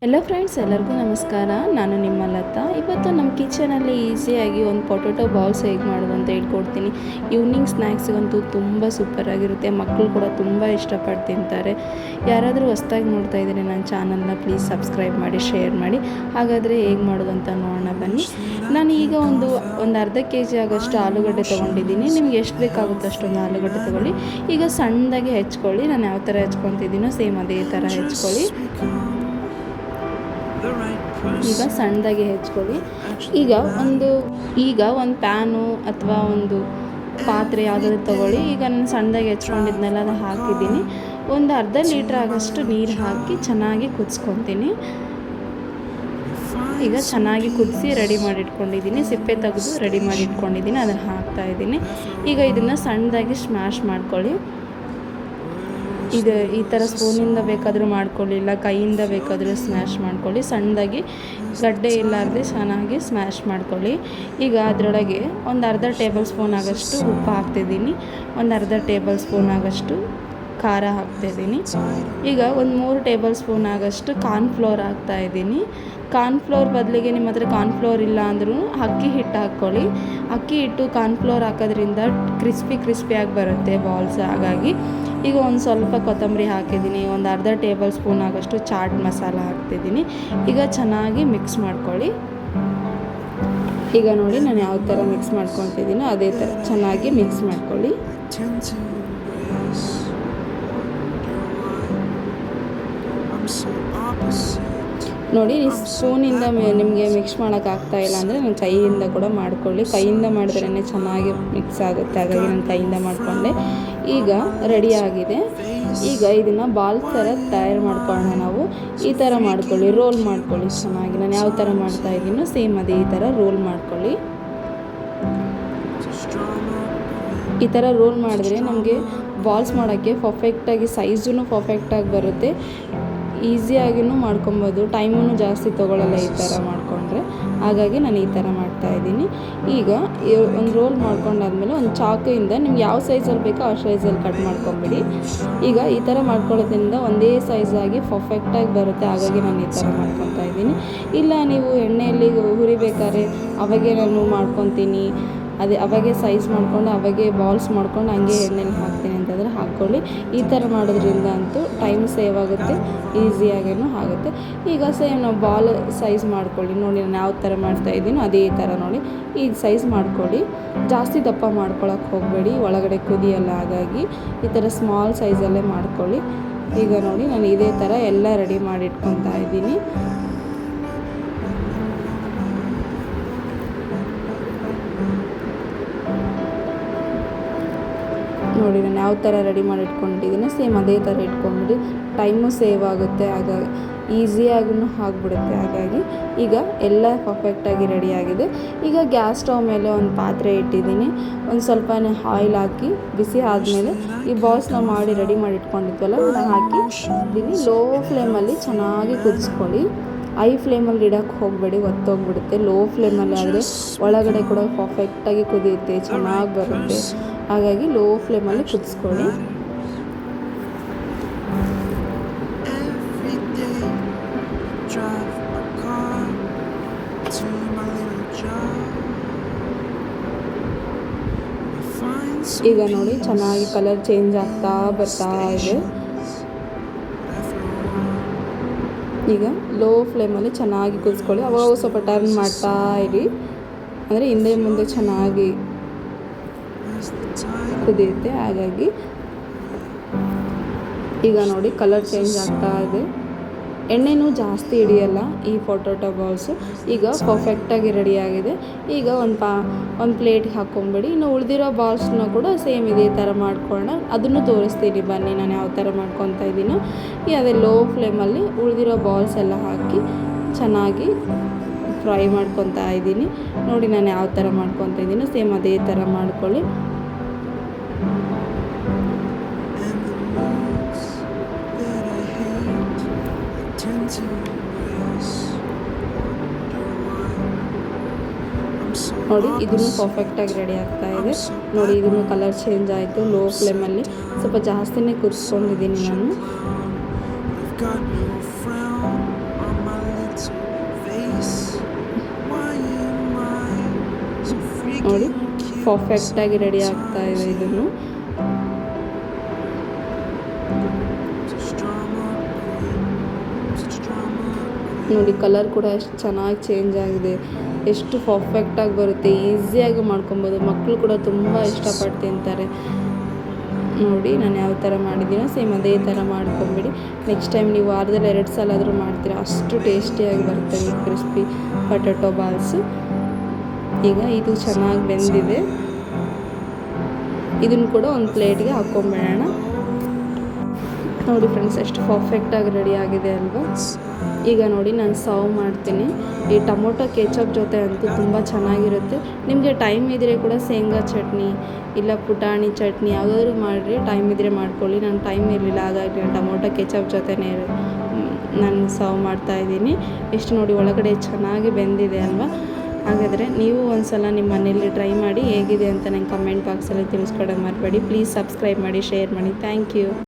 Hello friends, ಎಲ್ಲರಿಗೂ ನಮಸ್ಕಾರ. ನಾನು ನಿಮ್ಮ ಲತಾ. ಇವತ್ತು ನಮ್ಮ ಕಿಚನಲ್ಲಿ ಈಸಿಯಾಗಿ ಒಂದು ಪೊಟೊಟೊ ಬಾಲ್ಸ್ ಹೇಗೆ ಮಾಡೋದು ಅಂತ ಹೇಳ್ಕೊಡ್ತೀನಿ. ಈವ್ನಿಂಗ್ ಸ್ನ್ಯಾಕ್ಸ್ಗಂತೂ ತುಂಬ ಸೂಪರಾಗಿರುತ್ತೆ. ಮಕ್ಕಳು ಕೂಡ ತುಂಬ ಇಷ್ಟಪಟ್ಟು ತಿಂತಾರೆ. ಯಾರಾದರೂ ಹೊಸ್ದಾಗಿ ನೋಡ್ತಾ ಇದ್ದರೆ ನನ್ನ ಚಾನಲ್ನ ಪ್ಲೀಸ್ ಸಬ್ಸ್ಕ್ರೈಬ್ ಮಾಡಿ, ಶೇರ್ ಮಾಡಿ. ಹಾಗಾದರೆ ಹೇಗೆ ಮಾಡೋದು ಅಂತ ನೋಡೋಣ ಬನ್ನಿ. ನಾನು ಈಗ ಒಂದು ಅರ್ಧ kg ಆಗೋಷ್ಟು ಆಲೂಗಡ್ಡೆ ತೊಗೊಂಡಿದ್ದೀನಿ. ನಿಮ್ಗೆ ಎಷ್ಟು ಬೇಕಾಗುತ್ತೋ ಅಷ್ಟೊಂದು ಆಲೂಗಡ್ಡೆ ತೊಗೊಳ್ಳಿ. ಈಗ ಸಣ್ಣದಾಗಿ ಹೆಚ್ಕೊಳ್ಳಿ. ನಾನು ಯಾವ ಥರ ಹೆಚ್ಕೊತಿದ್ದೀನೋ ಸೇಮ್ ಅದೇ ಥರ ಹೆಚ್ಕೊಳ್ಳಿ. ಈಗ ಸಣ್ಣದಾಗಿ ಹೆಚ್ಕೊಳ್ಳಿ. ಈಗ ಒಂದು ಪ್ಯಾನು ಅಥವಾ ಒಂದು ಪಾತ್ರೆ ಯಾವುದಾದ್ರು ತೊಗೊಳ್ಳಿ. ಈಗ ನಾನು ಸಣ್ಣದಾಗಿ ಹೆಚ್ಕೊಂಡಿದ್ನೆಲ್ಲ ಅದು ಹಾಕಿದ್ದೀನಿ. ಒಂದು ಅರ್ಧ ಲೀಟ್ರ್ ಆಗೋಷ್ಟು ನೀರು ಹಾಕಿ ಚೆನ್ನಾಗಿ ಕುದಿಸ್ಕೊತೀನಿ. ಈಗ ಚೆನ್ನಾಗಿ ಕುದಿಸಿ ರೆಡಿ ಮಾಡಿ ಇಟ್ಕೊಂಡಿದ್ದೀನಿ. ಸಿಪ್ಪೆ ತೆಗೆದು ರೆಡಿ ಮಾಡಿ ಇಟ್ಕೊಂಡಿದ್ದೀನಿ. ಅದನ್ನು ಹಾಕ್ತಾಯಿದ್ದೀನಿ. ಈಗ ಇದನ್ನು ಸಣ್ಣದಾಗಿ ಸ್ಮ್ಯಾಶ್ ಮಾಡ್ಕೊಳ್ಳಿ. ಈ ಥರ ಸ್ಪೂನಿಂದ ಬೇಕಾದರೂ ಮಾಡ್ಕೊಳ್ಳಿ, ಇಲ್ಲ ಕೈಯಿಂದ ಬೇಕಾದರೂ ಸ್ಮ್ಯಾಶ್ ಮಾಡ್ಕೊಳ್ಳಿ. ಸಣ್ಣದಾಗಿ ಗಡ್ಡೆ ಇಲ್ಲಾರದೆ ಚೆನ್ನಾಗಿ ಸ್ಮ್ಯಾಶ್ ಮಾಡ್ಕೊಳ್ಳಿ. ಈಗ ಅದರೊಳಗೆ ಒಂದು ಅರ್ಧ ಟೇಬಲ್ ಸ್ಪೂನ್ ಆಗೋಷ್ಟು ಉಪ್ಪು ಹಾಕ್ತಿದ್ದೀನಿ. ಒಂದು ಅರ್ಧ ಟೇಬಲ್ ಸ್ಪೂನ್ ಆಗೋಷ್ಟು ಖಾರ ಹಾಕ್ತಾಯಿದ್ದೀನಿ. ಈಗ ಒಂದು 3 ಟೇಬಲ್ ಸ್ಪೂನ್ ಆಗೋಷ್ಟು ಕಾರ್ನ್ಫ್ಲೋರ್ ಹಾಕ್ತಾಯಿದ್ದೀನಿ. ಕಾರ್ನ್ಫ್ಲೋರ್ ಬದಲಿಗೆ ನಿಮ್ಮ ಹತ್ರ ಕಾರ್ನ್ಫ್ಲೋರ್ ಇಲ್ಲ ಅಂದ್ರೂ ಅಕ್ಕಿ ಹಿಟ್ಟು ಹಾಕ್ಕೊಳ್ಳಿ. ಅಕ್ಕಿ ಹಿಟ್ಟು ಕಾರ್ನ್ಫ್ಲೋರ್ ಹಾಕೋದ್ರಿಂದ ಕ್ರಿಸ್ಪಿಯಾಗಿ ಬರುತ್ತೆ ಬಾಲ್ಸ್. ಹಾಗಾಗಿ ಈಗ ಒಂದು ಸ್ವಲ್ಪ ಕೊತ್ತಂಬರಿ ಹಾಕಿದ್ದೀನಿ. ಒಂದು ಅರ್ಧ ಟೇಬಲ್ ಸ್ಪೂನ್ ಆಗೋಷ್ಟು ಚಾಟ್ ಮಸಾಲ ಹಾಕ್ತಿದ್ದೀನಿ. ಈಗ ಚೆನ್ನಾಗಿ ಮಿಕ್ಸ್ ಮಾಡ್ಕೊಳ್ಳಿ. ಈಗ ನೋಡಿ ನಾನು ಯಾವ ಥರ ಮಿಕ್ಸ್ ಮಾಡ್ಕೊತಿದ್ದೀನೋ ಅದೇ ಥರ ಚೆನ್ನಾಗಿ ಮಿಕ್ಸ್ ಮಾಡ್ಕೊಳ್ಳಿ. ನೋಡಿ, ಸ್ಪೂನಿಂದ ನಿಮಗೆ ಮಿಕ್ಸ್ ಮಾಡೋಕ್ಕಾಗ್ತಾಯಿಲ್ಲ ಅಂದರೆ ನಾನು ಕೈಯಿಂದ ಕೂಡ ಮಾಡ್ಕೊಳ್ಳಿ. ಕೈಯಿಂದ ಮಾಡಿದ್ರೇ ಚೆನ್ನಾಗಿ ಮಿಕ್ಸ್ ಆಗುತ್ತೆ. ಹಾಗಾಗಿ ನಾನು ಕೈಯಿಂದ ಮಾಡಿಕೊಂಡೆ. ಈಗ ರೆಡಿಯಾಗಿದೆ. ಈಗ ಇದನ್ನು ಬಾಲ್ ಥರ ತಯಾರು ಮಾಡ್ಕೊಳ್ಳೋಣ ನಾವು. ಈ ಥರ ಮಾಡ್ಕೊಳ್ಳಿ, ರೋಲ್ ಮಾಡ್ಕೊಳ್ಳಿ ಚೆನ್ನಾಗಿ. ನಾನು ಯಾವ ಥರ ಮಾಡ್ತಾಯಿದ್ದೀನೋ ಸೇಮ್ ಅದೇ ಈ ಥರ ರೋಲ್ ಮಾಡ್ಕೊಳ್ಳಿ. ಈ ಥರ ರೋಲ್ ಮಾಡಿದ್ರೆ ನಮಗೆ ಬಾಲ್ಸ್ ಮಾಡೋಕ್ಕೆ ಪರ್ಫೆಕ್ಟಾಗಿ ಸೈಜೂ ಪರ್ಫೆಕ್ಟಾಗಿ ಬರುತ್ತೆ. ಈಸಿಯಾಗಿಯೂ ಮಾಡ್ಕೊಬೋದು. ಟೈಮೂ ಜಾಸ್ತಿ ತೊಗೊಳ್ಳಲ್ಲ ಈ ಥರ ಮಾಡಿಕೊಂಡ್ರೆ. ಹಾಗಾಗಿ ನಾನು ಈ ಥರ ಮಾಡ್ತಾಯಿದ್ದೀನಿ. ಈಗ ಒಂದು ರೋಲ್ ಮಾಡ್ಕೊಂಡಾದ್ಮೇಲೆ ಒಂದು ಚಾಕುಯಿಂದ ನಿಮ್ಗೆ ಯಾವ ಸೈಜಲ್ಲಿ ಬೇಕೋ ಆ ಸೈಜಲ್ಲಿ ಕಟ್ ಮಾಡ್ಕೊಂಬಿಡಿ. ಈಗ ಈ ಥರ ಮಾಡ್ಕೊಳ್ಳೋದ್ರಿಂದ ಒಂದೇ ಸೈಜಾಗಿ ಪರ್ಫೆಕ್ಟಾಗಿ ಬರುತ್ತೆ. ಹಾಗಾಗಿ ನಾನು ಈ ಥರ ಮಾಡ್ಕೊತಾ ಇದ್ದೀನಿ. ಇಲ್ಲ ನೀವು ಎಣ್ಣೆಯಲ್ಲಿ ಹುರಿಬೇಕಾದ್ರೆ ಅವಾಗೆ ನಾನು ಮಾಡ್ಕೊತೀನಿ, ಅವಾಗೆ ಸೈಜ್ ಮಾಡ್ಕೊಂಡು ಅವಾಗೆ ಬಾಲ್ಸ್ ಮಾಡ್ಕೊಂಡು ಹಂಗೆ ಎಣ್ಣೆಲಿ ಹಾಕ್ತೀನಿ ಅಂತಂದರೆ ಹಾಕ್ಕೊಳ್ಳಿ. ಈ ಥರ ಮಾಡೋದ್ರಿಂದ ಅಂತೂ ಟೈಮ್ ಸೇವ್ ಆಗುತ್ತೆ, ಈಸಿಯಾಗೇನೂ ಆಗುತ್ತೆ. ಈಗ ಸೇಮ್ ನಾವು ಬಾಲ್ ಸೈಜ್ ಮಾಡ್ಕೊಳ್ಳಿ. ನೋಡಿ ನಾನು ಯಾವ ಥರ ಮಾಡ್ತಾಯಿದ್ದೀನೋ ಅದೇ ಥರ ನೋಡಿ ಈಗ ಸೈಜ್ ಮಾಡ್ಕೊಳ್ಳಿ. ಜಾಸ್ತಿ ದಪ್ಪ ಮಾಡ್ಕೊಳಕ್ಕೆ ಹೋಗಬೇಡಿ, ಒಳಗಡೆ ಕುದಿಯಲ್ಲ. ಹಾಗಾಗಿ ಈ ಥರ ಸ್ಮಾಲ್ ಸೈಜಲ್ಲೇ ಮಾಡ್ಕೊಳ್ಳಿ. ಈಗ ನೋಡಿ ನಾನು ಇದೇ ಥರ ಎಲ್ಲ ರೆಡಿ ಮಾಡಿ ಇಟ್ಕೊತಾ ಇದ್ದೀನಿ. ನೋಡಿ ನಾನು ಯಾವ ಥರ ರೆಡಿ ಮಾಡಿ ಇಟ್ಕೊಂಡಿದ್ದೀನಿ ಸೇಮ್ ಅದೇ ಥರ ಇಟ್ಕೊಂಡ್ಬಿಡಿ. ಟೈಮು ಸೇವ್ ಆಗುತ್ತೆ, ಹಾಗಾಗಿ ಈಸಿಯಾಗೂ ಆಗಿಬಿಡುತ್ತೆ. ಹಾಗಾಗಿ ಈಗ ಎಲ್ಲ ಪರ್ಫೆಕ್ಟಾಗಿ ರೆಡಿಯಾಗಿದೆ. ಈಗ ಗ್ಯಾಸ್ ಸ್ಟವ್ ಮೇಲೆ ಒಂದು ಪಾತ್ರೆ ಇಟ್ಟಿದ್ದೀನಿ. ಒಂದು ಸ್ವಲ್ಪ ಆಯಿಲ್ ಹಾಕಿ ಬಿಸಿ ಆದಮೇಲೆ ಈ ಬಾಲ್ಸ್ನ ಮಾಡಿ ರೆಡಿ ಮಾಡಿ ಇಟ್ಕೊಂಡಿದ್ವಲ್ಲ ಅದನ್ನು ಹಾಕಿ ಇದೀನಿ. ಲೋ ಫ್ಲೇಮಲ್ಲಿ ಚೆನ್ನಾಗಿ ಕುದಿಸ್ಕೊಳ್ಳಿ. ಹೈ ಫ್ಲೇಮಲ್ಲಿ ಇಡೋಕ್ಕೆ ಹೋಗಬೇಡಿ, ಒತ್ತೋಗ್ಬಿಡುತ್ತೆ. ಲೋ ಫ್ಲೇಮಲ್ಲಿ ಆದರೆ ಒಳಗಡೆ ಕೂಡ ಪರ್ಫೆಕ್ಟಾಗಿ ಕುದಿಯುತ್ತೆ, ಚೆನ್ನಾಗಿ ಬರುತ್ತೆ. ಹಾಗಾಗಿ ಲೋ ಫ್ಲೇಮಲ್ಲಿ ಕುದಿಸ್ಕೊಳ್ಳಿ. ಈಗ ನೋಡಿ ಚೆನ್ನಾಗಿ ಕಲರ್ ಚೇಂಜ್ ಆಗ್ತಾ ಬರ್ತಾ ಇದೆ. ಈಗ ಲೋ ಫ್ಲೇಮಲ್ಲಿ ಚೆನ್ನಾಗಿ ಕುದಿಸ್ಕೊಳ್ಳಿ. ಅವಾಗ ಸ್ವಲ್ಪ ಟರ್ನ್ ಮಾಡ್ತಾ ಇರಿ, ಅಂದರೆ ಹಿಂದೆ ಮುಂದೆ ಚೆನ್ನಾಗಿ ಕುದಿಯುತ್ತೆ. ಹಾಗಾಗಿ ಈಗ ನೋಡಿ ಕಲರ್ ಚೇಂಜ್ ಆಗ್ತಾ ಇದೆ. ಎಣ್ಣೆನೂ ಜಾಸ್ತಿ ಹಿಡಿಯಲ್ಲ ಈ ಪೊಟೊಟೊ ಬಾಲ್ಸು. ಈಗ ಪರ್ಫೆಕ್ಟಾಗಿ ರೆಡಿಯಾಗಿದೆ. ಈಗ ಒಂದು ಪ್ಲೇಟ್ಗೆ ಹಾಕ್ಕೊಂಬಿಡಿ. ಇನ್ನು ಉಳಿದಿರೋ ಬಾಲ್ಸ್ನ ಕೂಡ ಸೇಮ್ ಇದೇ ಥರ ಮಾಡ್ಕೊಳ್ಳೋಣ. ಅದನ್ನು ತೋರಿಸ್ತೀನಿ ಬನ್ನಿ ನಾನು ಯಾವ ಥರ ಮಾಡ್ಕೊತಾ ಇದ್ದೀನೋ. ಅದೇ ಲೋ ಫ್ಲೇಮಲ್ಲಿ ಉಳಿದಿರೋ ಬಾಲ್ಸ್ ಎಲ್ಲ ಹಾಕಿ ಚೆನ್ನಾಗಿ ಫ್ರೈ ಮಾಡ್ಕೊತಾ ಇದ್ದೀನಿ. ನೋಡಿ ನಾನು ಯಾವ ಥರ ಮಾಡ್ಕೊತಾ ಇದ್ದೀನೋ ಸೇಮ್ ಅದೇ ಥರ ಮಾಡ್ಕೊಳ್ಳಿ. ನೋಡಿ ಇದನ್ನು ಪರ್ಫೆಕ್ಟಾಗಿ ರೆಡಿ ಆಗ್ತಾ ಇದೆ. ನೋಡಿ ಇದನ್ನು ಕಲರ್ ಚೇಂಜ್ ಆಯಿತು. ಲೋ ಫ್ಲೇಮಲ್ಲಿ ಸ್ವಲ್ಪ ಜಾಸ್ತಿನೇ ಕುದಿಸ್ಕೊಂಡಿದ್ದೀನಿ ನಾನು. ನೋಡಿ ಪರ್ಫೆಕ್ಟಾಗಿ ರೆಡಿ ಆಗ್ತಾ ಇದೆ ಇದನ್ನು. ನೋಡಿ ಕಲರ್ ಕೂಡ ಎಷ್ಟು ಚೆನ್ನಾಗಿ ಚೇಂಜ್ ಆಗಿದೆ, ಎಷ್ಟು ಪರ್ಫೆಕ್ಟಾಗಿ ಬರುತ್ತೆ, ಈಸಿಯಾಗಿ ಮಾಡ್ಕೊಬೋದು. ಮಕ್ಕಳು ಕೂಡ ತುಂಬ ಇಷ್ಟಪಟ್ಟು ತಿಂತಾರೆ. ನೋಡಿ ನಾನು ಯಾವ ಥರ ಮಾಡಿದ್ದೀನೋ ಸೇಮ್ ಅದೇ ಥರ ಮಾಡ್ಕೊಂಬಿಡಿ. ನೆಕ್ಸ್ಟ್ ಟೈಮ್ ನೀವು ವಾರದಲ್ಲಿ 2 ಸಲ ಆದರೂ ಮಾಡ್ತೀರಾ, ಅಷ್ಟು ಟೇಸ್ಟಿಯಾಗಿ ಬರ್ತವೆ ಕ್ರಿಸ್ಪಿ ಪೊಟ್ಯಾಟೊ ಬಾಲ್ಸು. ಈಗ ಇದು ಚೆನ್ನಾಗಿ ಬೆಂದಿದೆ, ಇದನ್ನು ಕೂಡ ಒಂದು ಪ್ಲೇಟ್ಗೆ ಹಾಕ್ಕೊಂಬಿಡೋಣ. ನೋಡಿ ಫ್ರೆಂಡ್ಸ್ ಎಷ್ಟು ಪರ್ಫೆಕ್ಟಾಗಿ ರೆಡಿ ಆಗಿದೆ ಅಲ್ವಾ. ಈಗ ನೋಡಿ ನಾನು ಸರ್ವ್ ಮಾಡ್ತೀನಿ. ಈ ಟೊಮೊಟೊ ಕೆಚಪ್ ಜೊತೆ ಅಂತೂ ತುಂಬ ಚೆನ್ನಾಗಿರುತ್ತೆ. ನಿಮಗೆ ಟೈಮ್ ಇದ್ದರೆ ಕೂಡ ಶೇಂಗಾ ಚಟ್ನಿ ಇಲ್ಲ ಪುಟಾಣಿ ಚಟ್ನಿ ಯಾವುದಾದ್ರೂ ಮಾಡಿರಿ, ಟೈಮ್ ಇದ್ದರೆ ಮಾಡ್ಕೊಳ್ಳಿ. ನಾನು ಟೈಮ್ ಇರಲಿಲ್ಲ, ಹಾಗಾಗಿ ನಾನು ಟೊಮೊಟೊ ಕೆಚಪ್ ಜೊತೆನೇ ನಾನು ಸರ್ವ್ ಮಾಡ್ತಾಯಿದ್ದೀನಿ. ಎಷ್ಟು ನೋಡಿ ಒಳಗಡೆ ಚೆನ್ನಾಗಿ ಬೆಂದಿದೆ ಅಲ್ವಾ. ಹಾಗಾದರೆ ನೀವು ಒಂದು ಸಲ ನಿಮ್ಮ ಮನೇಲಿ ಟ್ರೈ ಮಾಡಿ ಹೇಗಿದೆ ಅಂತ ನಂಗೆ ಕಮೆಂಟ್ ಬಾಕ್ಸಲ್ಲಿ ತಿಳಿಸ್ಕೊಡೋದು ಮರಿಬೇಡಿ. ಪ್ಲೀಸ್ ಸಬ್ಸ್ಕ್ರೈಬ್ ಮಾಡಿ, ಶೇರ್ ಮಾಡಿ. Thank you.